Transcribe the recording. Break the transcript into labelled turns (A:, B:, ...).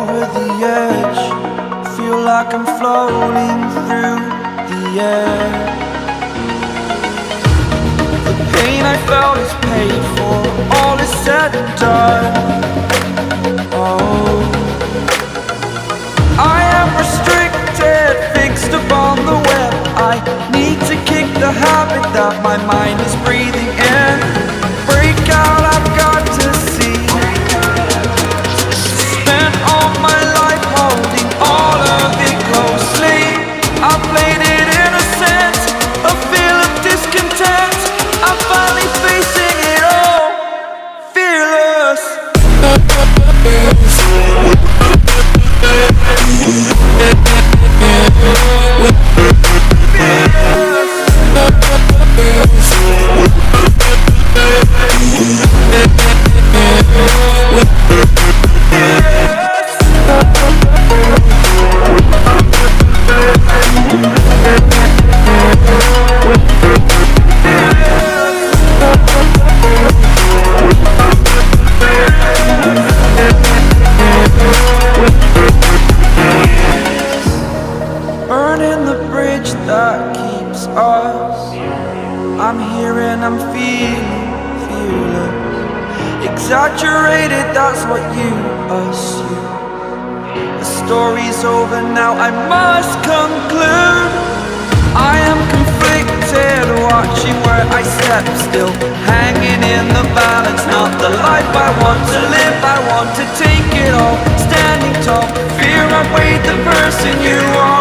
A: over the edge, feel like I'm floating through the air. The pain I felt is paid for, all is said and done. Oh, I am restricted, fixed upon the web. I need to kick the habit that my mind is breathing in. Break out, I've got to see. Spent all my life holding all of it closely. I played it innocent, a feel of discontent. I'm finally facing it all, fearless. Burning the bridge that keeps us. I'm here and I'm feeling fearless. Exaggerated, that's what you assume. The story's over now, I must conclude. I am conflicted, watching where I step still, hanging in the balance. Not the life I want to live, I want to take it all. Standing tall, fear I weighed the person you are.